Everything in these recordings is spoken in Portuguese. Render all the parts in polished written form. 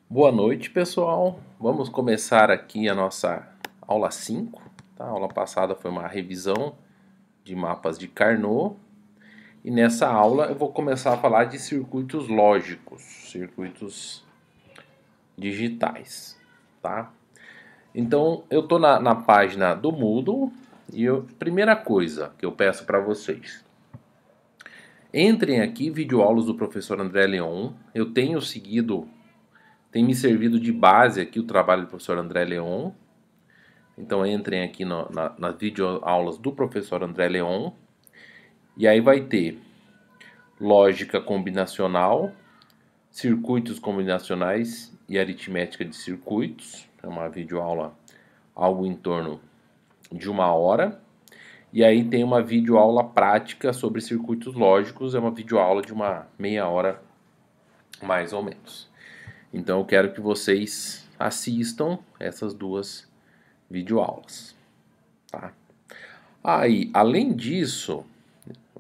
Boa noite, pessoal. Vamos começar aqui a nossa aula 5. Tá? A aula passada foi uma revisão de mapas de Carnot. E nessa aula eu vou começar a falar de circuitos lógicos, circuitos digitais. Tá? Então eu estou na página do Moodle e primeira coisa que eu peço para vocês. Entrem aqui, videoaulas do professor André Leon. Eu tenho seguido... Tem me servido de base aqui o trabalho do professor André Leon. Então entrem aqui nas videoaulas do professor André Leon. E aí vai ter lógica combinacional, circuitos combinacionais e aritmética de circuitos. É uma videoaula algo em torno de 1 hora. E aí tem uma videoaula prática sobre circuitos lógicos. É uma videoaula de uma meia hora mais ou menos. Então eu quero que vocês assistam essas duas videoaulas. Tá? Aí, além disso,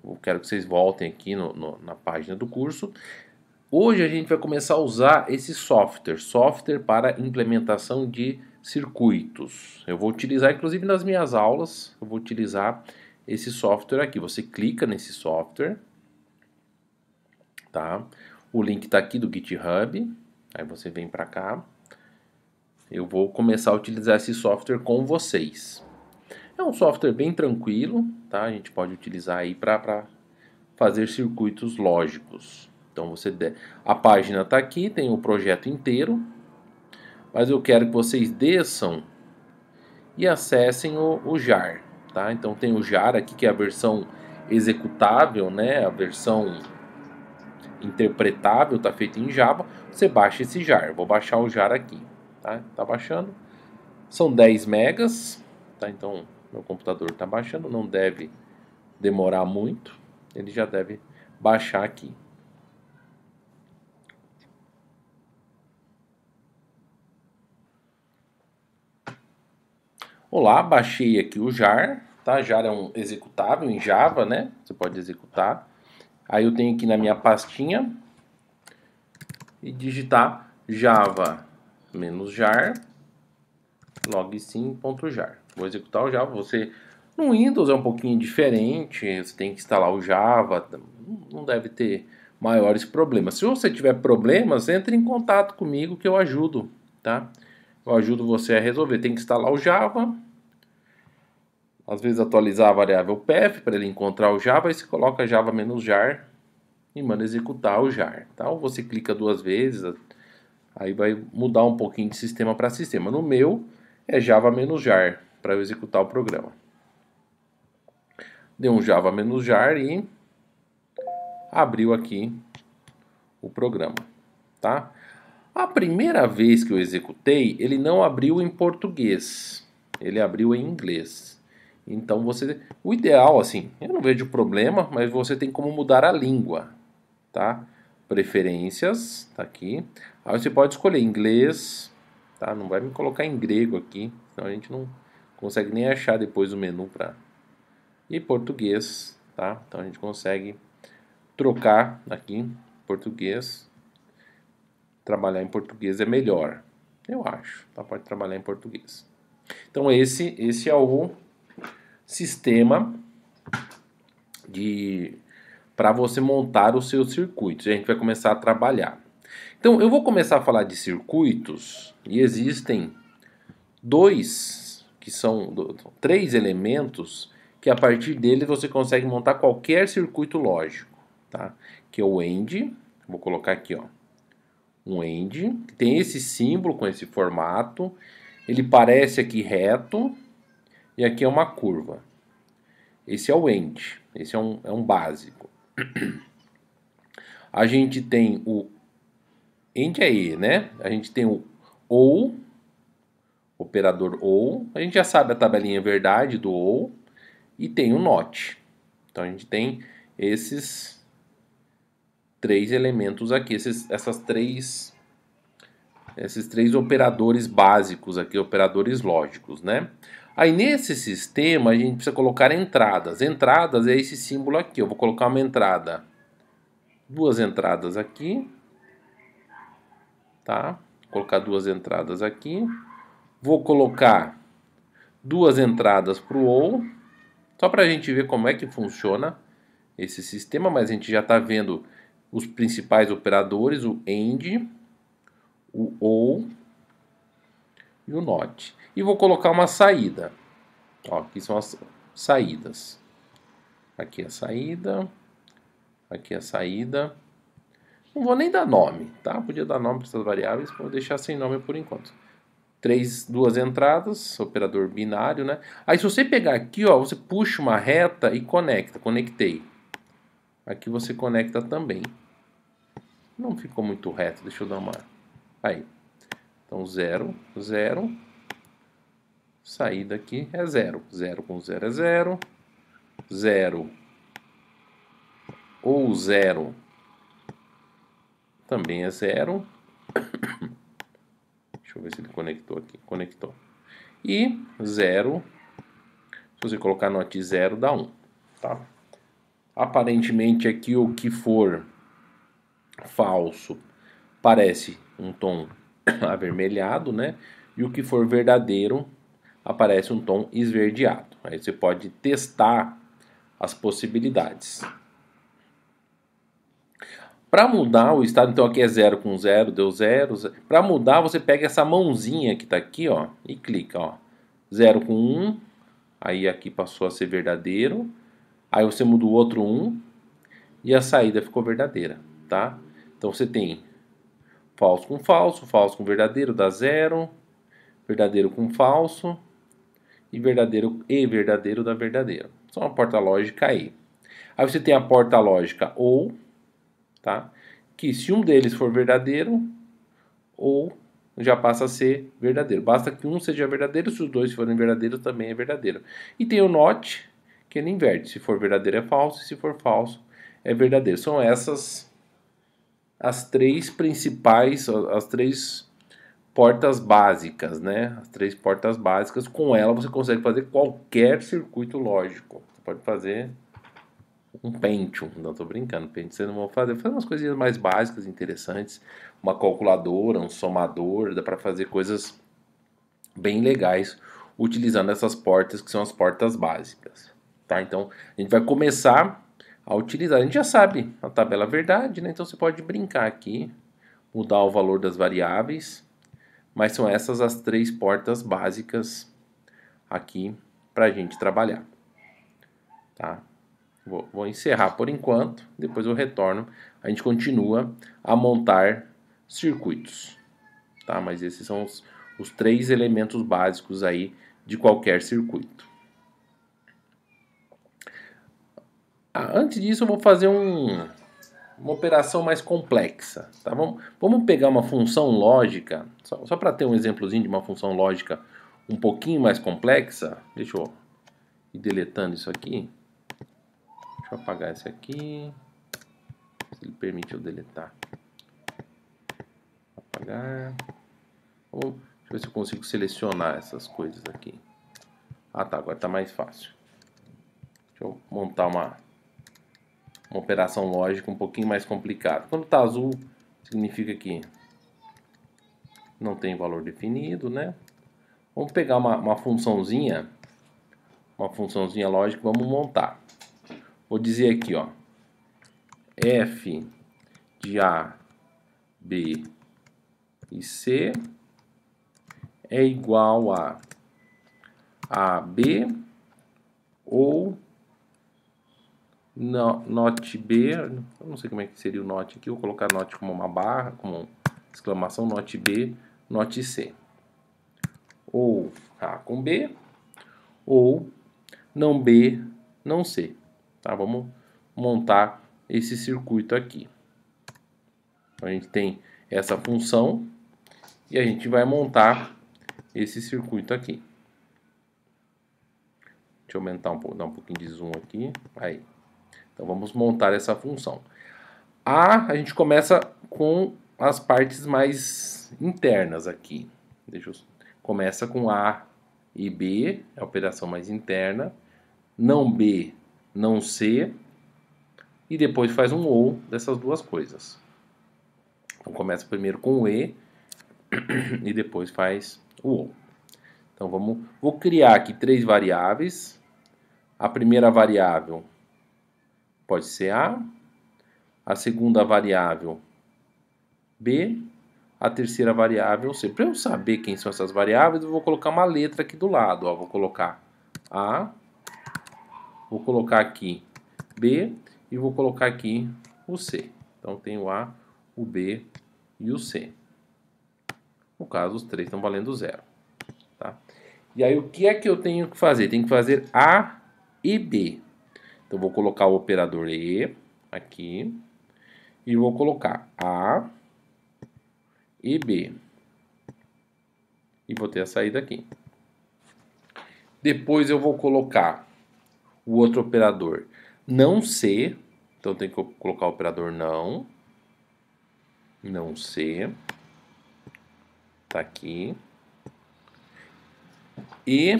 eu quero que vocês voltem aqui na página do curso. Hoje a gente vai começar a usar esse software para implementação de circuitos. Eu vou utilizar, inclusive nas minhas aulas, eu vou utilizar esse software aqui. Você clica nesse software, tá? O link está aqui do GitHub. Aí você vem para cá. Eu vou começar a utilizar esse software com vocês. É um software bem tranquilo, tá? A gente pode utilizar aí para fazer circuitos lógicos. Então a página está aqui, tem o projeto inteiro, mas eu quero que vocês desçam e acessem o JAR, tá? Então tem o JAR aqui que é a versão executável, né? A versão interpretável, está feito em Java. Você baixa esse JAR. Vou baixar o JAR aqui, tá? Tá baixando. São 10 megas, tá? Então meu computador está baixando, não deve demorar muito. Ele já deve baixar aqui. Olá, baixei aqui o JAR, tá? JAR é um executável em Java, né? Você pode executar. Aí eu tenho aqui na minha pastinha e digitar java-jar logsim.jar. Vou executar o Java. Você no Windows é um pouquinho diferente, você tem que instalar o Java, não deve ter maiores problemas. Se você tiver problemas, entre em contato comigo que eu ajudo, tá? Eu ajudo você a resolver. Tem que instalar o Java, às vezes atualizar a variável path para ele encontrar o Java, e você coloca java-jar e manda executar o jar, tá? Ou você clica 2 vezes, aí vai mudar um pouquinho de sistema para sistema. No meu é java-jar para eu executar o programa. Deu um java-jar e abriu aqui o programa, tá? A primeira vez que eu executei, ele não abriu em português, ele abriu em inglês. Então o ideal assim, eu não vejo problema, mas você tem como mudar a língua, tá? Preferências, tá aqui. Aí você pode escolher inglês, tá? Não vai me colocar em grego aqui, senão a gente não consegue nem achar depois o menu para... E português, tá? Então a gente consegue trocar aqui português. Trabalhar em português é melhor, eu acho, tá? Pode trabalhar em português. Então esse é o sistema para você montar os seus circuitos. E a gente vai começar a trabalhar. Então eu vou começar a falar de circuitos e existem três elementos que a partir dele você consegue montar qualquer circuito lógico, tá? Que é o AND, vou colocar aqui, ó, um AND, que tem esse símbolo com esse formato, ele parece aqui reto e aqui é uma curva. Esse é o AND, esse é um básico. A gente tem o AND é E, né? A gente tem o OR, operador OR, a gente já sabe a tabelinha verdade do OR, e tem o NOT. Então a gente tem esses 3 elementos aqui, esses três operadores básicos aqui, operadores lógicos, né? Aí nesse sistema a gente precisa colocar entradas. Entradas é esse símbolo aqui. Eu vou colocar uma entrada, 2 entradas aqui, tá? colocar duas entradas aqui. Vou colocar duas entradas para o OR, só para a gente ver como é que funciona esse sistema, mas a gente já está vendo os principais operadores, o AND, o OR e o NOT. E vou colocar uma saída. Ó, aqui são as saídas. Aqui a saída. Aqui a saída. Não vou nem dar nome, tá? Podia dar nome para essas variáveis, vou deixar sem nome por enquanto. Duas entradas, operador binário, né? Aí se você pegar aqui, ó, você puxa uma reta e conecta. Conectei. Aqui você conecta também. Não ficou muito reto, deixa eu dar uma... Aí. Então 0, 0. Saída aqui é 0. 0 com 0 é 0. 0 ou 0 também é 0. Deixa eu ver se ele conectou aqui. Conectou. E 0, se você colocar NOT 0, dá 1. Tá? Aparentemente aqui o que for falso parece um tom avermelhado, né? E o que for verdadeiro aparece um tom esverdeado. Aí você pode testar as possibilidades. Para mudar o estado, então aqui é 0 com 0, deu 0. Para mudar, você pega essa mãozinha que está aqui, ó, e clica, ó. 0 com 1, aí aqui passou a ser verdadeiro. Aí você muda o outro 1 e a saída ficou verdadeira, tá? Então você tem falso com verdadeiro dá 0, verdadeiro com falso e verdadeiro dá verdadeiro. Só uma porta lógica E. Aí você tem a porta lógica OU, tá? Que se um deles for verdadeiro, ou já passa a ser verdadeiro. Basta que um seja verdadeiro, se os dois forem verdadeiros, também é verdadeiro. E tem o NOT, que ele inverte. Se for verdadeiro é falso, e se for falso é verdadeiro. São essas as três principais, as três portas básicas, né? As três portas básicas. Com ela você consegue fazer qualquer circuito lógico. Você pode fazer um Pentium, não estou brincando, Pentium você não vai fazer umas coisinhas mais básicas, interessantes, uma calculadora, um somador, dá para fazer coisas bem legais utilizando essas portas que são as portas básicas, tá? Então a gente vai começar a utilizar, a gente já sabe a tabela verdade, né? Então você pode brincar aqui, mudar o valor das variáveis, mas são essas as três portas básicas aqui para a gente trabalhar, tá? Vou encerrar por enquanto, depois eu retorno. A gente continua a montar circuitos, tá? Mas esses são os três elementos básicos aí de qualquer circuito. Antes disso eu vou fazer uma operação mais complexa, tá? Vamos pegar uma função lógica, só para ter um exemplozinho de uma função lógica um pouquinho mais complexa. Deixa eu ir deletando isso aqui. Deixa eu apagar esse aqui. Se ele permite eu deletar. Apagar. Deixa eu ver se eu consigo selecionar essas coisas aqui. Ah tá, agora tá mais fácil. Deixa eu montar uma operação lógica um pouquinho mais complicada. Quando tá azul, significa que não tem valor definido, né? Vamos pegar uma funçãozinha lógica, vamos montar. Vou dizer aqui, ó, f de A, B e C é igual a AB ou not B, eu não sei como é que seria o not aqui, vou colocar not como uma barra, como exclamação, not B, not C. Ou A com B, ou não B, não C. Tá? Vamos montar esse circuito aqui. Então, a gente tem essa função e a gente vai montar esse circuito aqui. Deixa eu aumentar um pouco, dar um pouquinho de zoom aqui. Aí. Então vamos montar essa função. A gente começa com as partes mais internas aqui. Começa com A e B, é a operação mais interna. Não B, não C. E depois faz um OU dessas duas coisas. Então começa primeiro com o E, e depois faz o OR. Então vou criar aqui 3 variáveis. A primeira variável pode ser a segunda variável B, a terceira variável C. Para eu saber quem são essas variáveis, eu vou colocar uma letra aqui do lado. Ó, vou colocar A, vou colocar aqui B e vou colocar aqui o C. Então tem o A, o B e o C. No caso, os 3 estão valendo 0. Tá? E aí o que é que eu tenho que fazer? Tenho que fazer A e B. Então vou colocar o operador E aqui e vou colocar A e B. E vou ter a saída aqui. Depois eu vou colocar o outro operador não C. Então tem que colocar o operador não C. Tá aqui. E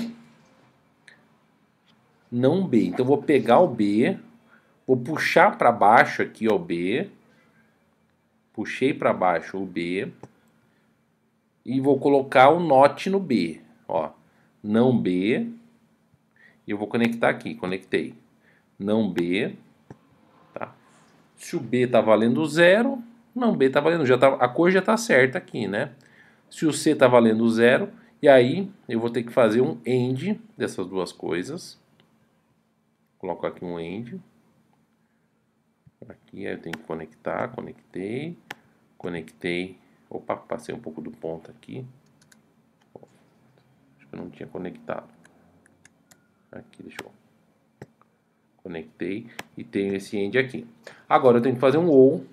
não B. Então vou pegar o B, vou puxar para baixo aqui o B. Puxei para baixo o B. E vou colocar o NOT no B. Ó, não B. E eu vou conectar aqui. Conectei. Não B. Tá? Se o B está valendo 0, não B está valendo. A cor já está certa aqui, né? Se o C está valendo 0, e aí eu vou ter que fazer um AND dessas duas coisas. Coloco aqui um AND. Aqui aí eu tenho que conectar. Conectei. Conectei. Opa, passei um pouco do ponto aqui. Acho que eu não tinha conectado. Aqui, deixa eu... Conectei e tenho esse AND aqui. Agora eu tenho que fazer um OR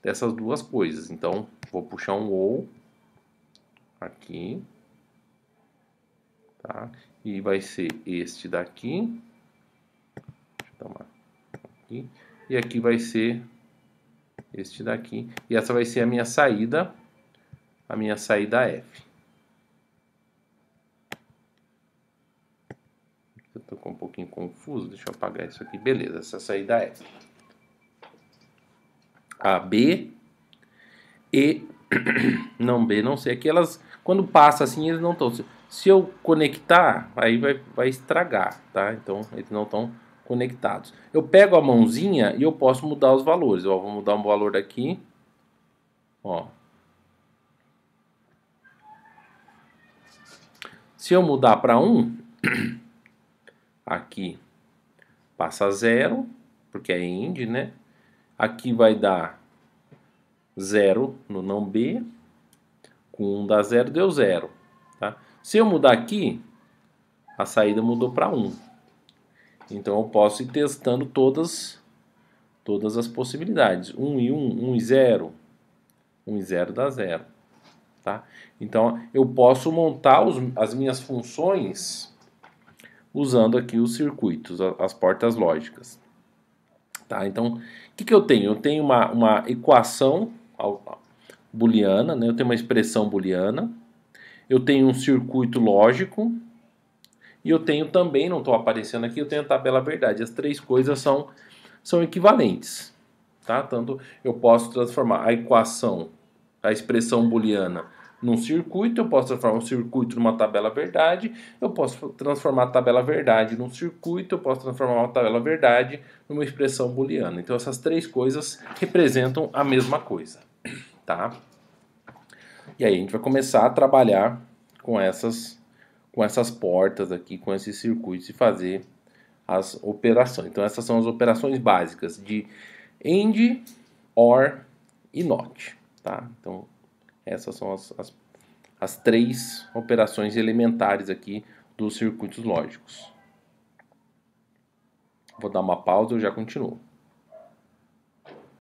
dessas duas coisas. Então, vou puxar um OR aqui. Tá? E vai ser este daqui. Deixa eu tomar aqui. E aqui vai ser este daqui. E essa vai ser a minha saída F. Eu tô com um pouquinho confuso, deixa eu apagar isso aqui. Beleza, essa saída F. A B e não B, não sei. Aqui elas, quando passa assim, eles não estão. Se eu conectar, aí vai estragar, tá? Então, eles não estão conectados. Eu pego a mãozinha e eu posso mudar os valores. Ó, vou mudar um valor daqui. Ó. Se eu mudar para 1, aqui passa 0, porque é AND, né? Aqui vai dar 0 no não B. Com 1 dá 0, deu 0. Tá? Se eu mudar aqui, a saída mudou para 1. Então eu posso ir testando todas as possibilidades. 1 e 1, 1 e 0. 1 e 0 dá 0. Tá? Então eu posso montar as minhas funções usando aqui os circuitos, as portas lógicas. Tá? Então o que eu tenho? Eu tenho uma equação booleana, né? Eu tenho uma expressão booleana, eu tenho um circuito lógico e eu tenho também, não estou aparecendo aqui, eu tenho a tabela verdade. As três coisas são equivalentes. Tá? Tanto eu posso transformar a equação, a expressão booleana num circuito, eu posso transformar um circuito numa tabela verdade, eu posso transformar a tabela verdade num circuito, eu posso transformar uma tabela verdade numa expressão booleana. Então essas três coisas representam a mesma coisa. Tá? E aí a gente vai começar a trabalhar com essas portas aqui, com esses circuitos e fazer as operações. Então essas são as operações básicas de AND, OR e NOT. Tá? Então essas são as três operações elementares aqui dos circuitos lógicos. Vou dar uma pausa e eu já continuo.